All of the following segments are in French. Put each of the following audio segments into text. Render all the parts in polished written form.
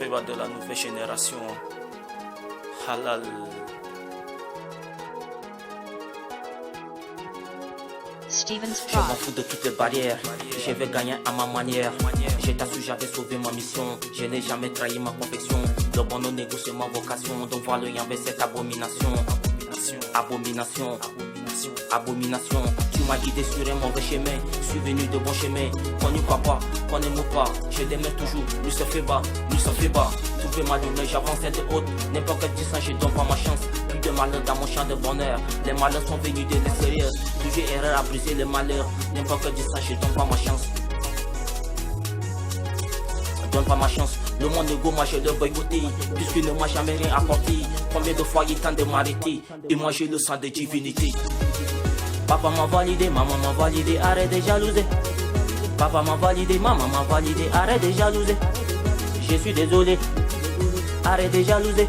Sofeba de la nouvelle génération. Halal. Steven's Je m'en Fraud. fous de toutes les barrières, je vais gagner à ma manière. J'étais su, j'avais sauvé ma mission. Je n'ai jamais trahi ma conviction. Le bon non négocier ma vocation. Donc voilà, il y avait cette abomination. Abomination. Abomination. Tu m'as guidé sur un mauvais chemin. Je suis venu de bon chemin. Qu'on n'y croit pas, qu'on n'aime pas. Je l'aimais toujours, lui se fait bas, lui se fait bas. Trouver ma lumière, j'avance de haute. N'importe quel distance, je donne pas ma chance. Plus de malheur dans mon champ de bonheur. Les malheurs sont venus de l'extérieur. Toujours erreur à briser le malheur. N'importe quel distance, je donne pas ma chance. Donne pas ma chance. Le monde ego, moi je le boycotté. Puisqu'il ne m'a jamais rien apporté. Combien de fois il tente de m'arrêter. Et moi j'ai le sang de divinité. Papa m'a validé, maman m'a validé, arrête de jalouser. Papa m'a validé, maman m'a validé, arrête de jalouser. Je suis désolé, arrête de jalouser.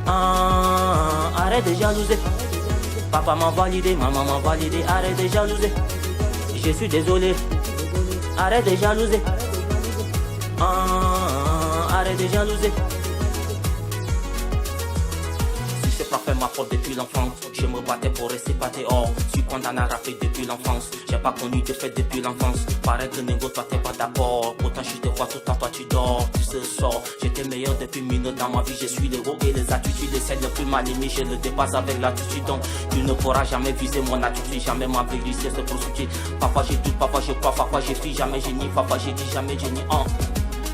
Arrête de jalouser. Papa m'a validé, maman m'a validé, arrête de jalouser. Je suis désolé, arrête de jalouser. Arrête de jalouser. Si c'est pas fait ma faute depuis l'enfance, je me battais pour rester pas dehors. Je suis condamné à rapper depuis l'enfance. J'ai pas connu de fête depuis l'enfance. Pareil que Nego, toi t'es pas d'accord. Pourtant je te vois tout le temps, toi tu dors. Tu se sors. J'étais meilleur depuis minute dans ma vie. Je suis l'héros et les attitudes de celles le plus mal aimé. Je le dépasse avec l'attitude. Donc tu ne pourras jamais viser mon attitude. Jamais m'avérisser ce procédé. Papa j'ai doute, papa je crois, papa j'ai fui, jamais je nie. Papa j'ai dit jamais je nie.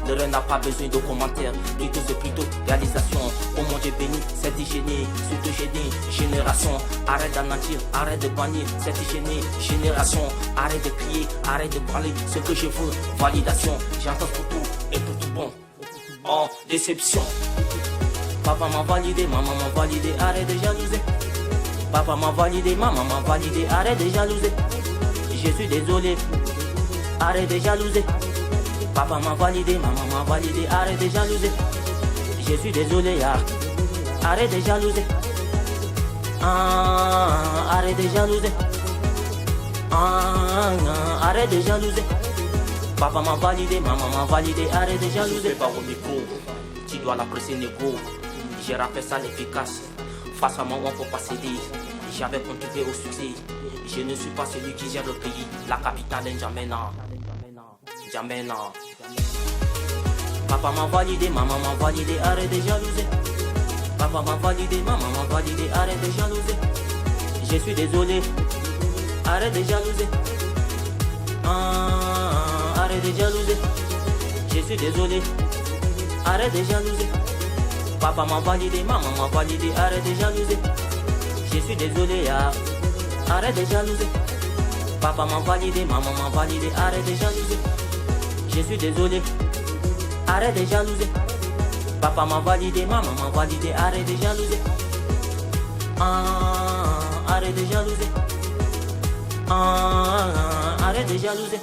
Le rêve n'a pas besoin de commentaires, plutôt c'est plutôt réalisation. Oh mon Dieu béni, cette hygiène, surtout génie, génération. Arrête d'anéantir, arrête de bannir cette hygiène, génération. Arrête de crier, arrête de parler, ce que je veux, validation. J'entends pour tout et pour tout bon. Oh, déception. Papa m'a validé, maman m'a validé, arrête de jalouser. Papa m'a validé, maman m'a validé, arrête de jalouser. Je suis désolé, arrête de jalouser. Papa m'a validé, maman m'a validé, arrête de jalouser. Je suis désolé, arrête de jalouser. Arrête de jalouser. Arrête de jalouser. Papa m'a validé, maman m'a validé, arrête de jalouser. Pas au micro, tu dois l'apprécier Nego. J'ai rappelé ça l'efficace. Face à moi, on ne faut pas céder. J'avais contribué au succès. Je ne suis pas celui qui gère le pays. La capitale est N'Djamena. N'Djamena. Papa m'a validé, maman m'a validé, arrête de jalouser. Papa m'a validé, maman m'a validé, arrête de jalouser. Je suis désolé, arrête de jalouser. Arrête de jalouser. Je suis désolé, arrête de jalouser. Papa m'a validé, maman m'a validé, arrête de jalouser. Je suis désolé, arrête de jalouser. Papa m'a validé, maman m'a validé, arrête de jalouser. Je suis désolé, arrête de jalouser. Papa m'a validé, maman m'a validé, arrête de jalouser. Arrête de jalouser. Arrête de jalouser.